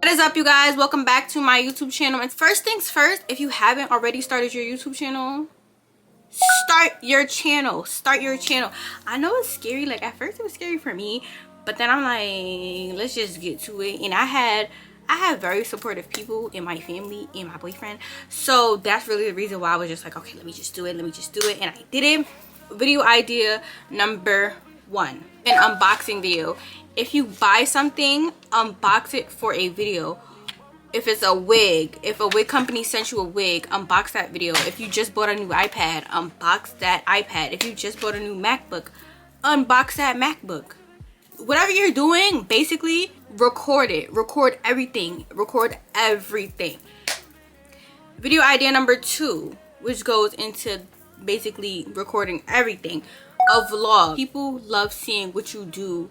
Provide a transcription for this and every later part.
What is up, you guys? Welcome back to my YouTube channel. And first things first, if you haven't already started your YouTube channel, start your channel. I know it's scary. Like, at first it was scary for me, but then I'm like, let's just get to it. And I had very supportive people in my family and my boyfriend, so that's really the reason why I was just like, okay, let me just do it, and I did it. Video idea number 1, an unboxing video. If you buy something, unbox it for a video. If it's a wig, if a wig company sent you a wig, unbox that video. If you just bought a new iPad, unbox that iPad. If you just bought a new MacBook, unbox that MacBook. Whatever you're doing, basically record it. Record everything. Video idea number 2, which goes into basically recording everything. A vlog. People love seeing what you do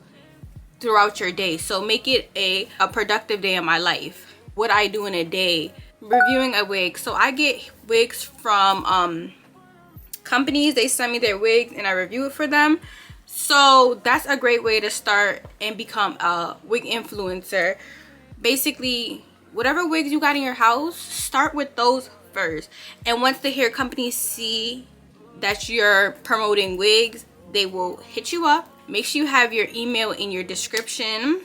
throughout your day, so make it a productive day in my life. What I do in a day. Reviewing a wig. So I get wigs from companies. They send me their wigs and I review it for them. So that's a great way to start and become a wig influencer. Basically, whatever wigs you got in your house, start with those first. And once the hair companies see that you're promoting wigs, they will hit you up. Make sure you have your email in your description.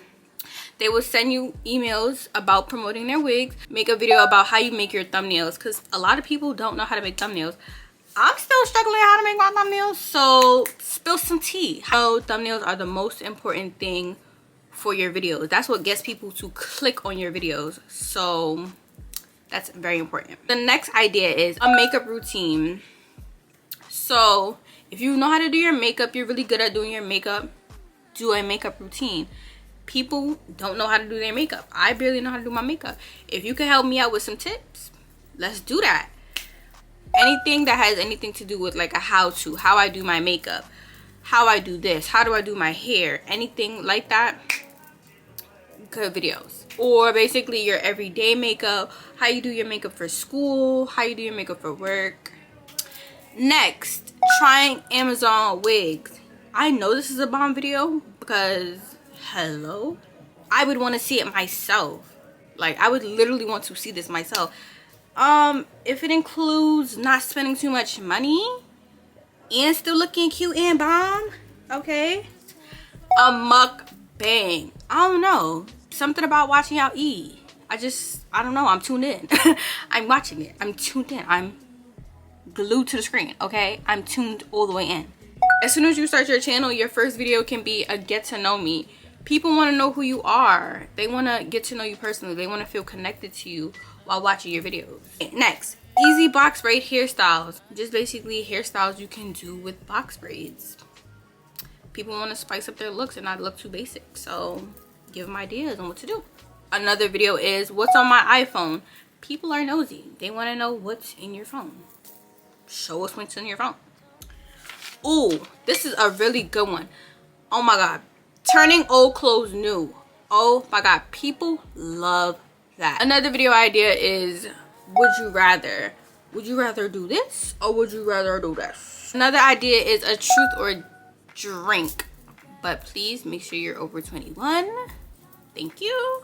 They will send you emails about promoting their wigs. Make a video about how you make your thumbnails, because a lot of people don't know how to make thumbnails. I'm still struggling how to make my thumbnails, so spill some tea. How thumbnails are the most important thing for your videos. That's what gets people to click on your videos, so that's very important. The next idea is a makeup routine. So if you know how to do your makeup, you're really good at doing your makeup, do a makeup routine. People don't know how to do their makeup. I barely know how to do my makeup. If you can help me out with some tips, let's do that. Anything that has anything to do with like a how-to, how I do my makeup, how I do this, how do I do my hair, anything like that, good videos. Or basically your everyday makeup, how you do your makeup for school, how you do your makeup for work. Next, trying Amazon wigs. I know this is a bomb video because, hello, I would want to see it myself. Like, I would literally want to see this myself. If it includes not spending too much money and still looking cute and bomb, okay. A mukbang. I don't know, something about watching y'all eat. I don't know, I'm tuned in. I'm watching it, I'm tuned in, I'm glued to the screen, okay? I'm tuned all the way in. As soon as you start your channel, your first video can be a get to know me. People want to know who you are. They want to get to know you personally. They want to feel connected to you while watching your videos. Next, easy box braid hairstyles. Just basically hairstyles you can do with box braids. People want to spice up their looks and not look too basic, so give them ideas on what to do. Another video is what's on my iPhone. People are nosy. They want to know what's in your phone. Show us what's in your phone. Ooh, this is a really good one. Oh my god, turning old clothes new. Oh my god, people love that. Another video idea is, would you rather do this or would you rather do this? Another idea is a truth or drink, but please make sure you're over 21. Thank you.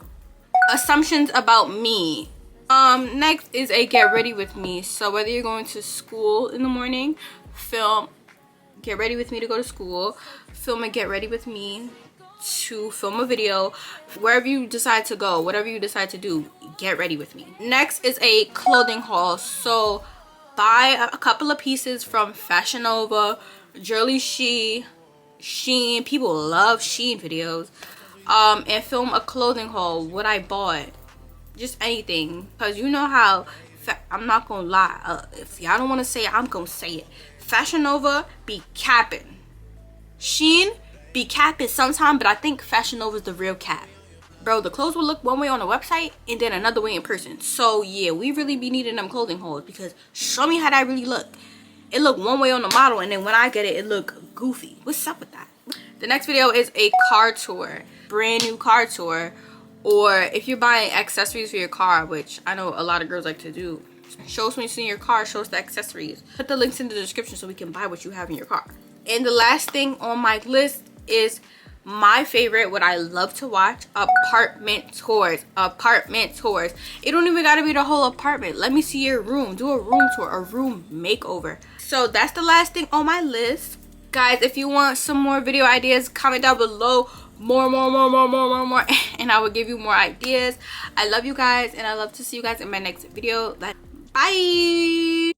Assumptions about me. Next is a get ready with me. So whether you're going to school in the morning, film get ready with me to go to school, film and get ready with me to film a video. Wherever you decide to go, whatever you decide to do, get ready with me. Next is a clothing haul. So buy a couple of pieces from Fashion Nova, Jolly Shein. People love Shein videos. And film a clothing haul, what I bought. Just anything, because you know how I'm not gonna lie, if y'all don't want to say it, I'm gonna say it. Fashion Nova be capping. Shein be capping sometime, but I think Fashion Nova is the real cap. Bro, the clothes will look one way on the website and then another way in person. So yeah, we really be needing them clothing hauls, because show me how that really look. It look one way on the model, and then when I get it, it look goofy. What's up with that? The next video is a car tour, brand new car tour. Or if you're buying accessories for your car, which I know a lot of girls like to do, show us when you see in your car, show us the accessories. Put the links in the description so we can buy what you have in your car. And the last thing on my list is my favorite, what I love to watch, apartment tours. Apartment tours. It don't even gotta be the whole apartment. Let me see your room. Do a room tour, a room makeover. So that's the last thing on my list. Guys, if you want some more video ideas, comment down below. More, and I will give you more ideas. I love you guys, and I love to see you guys in my next video. Bye.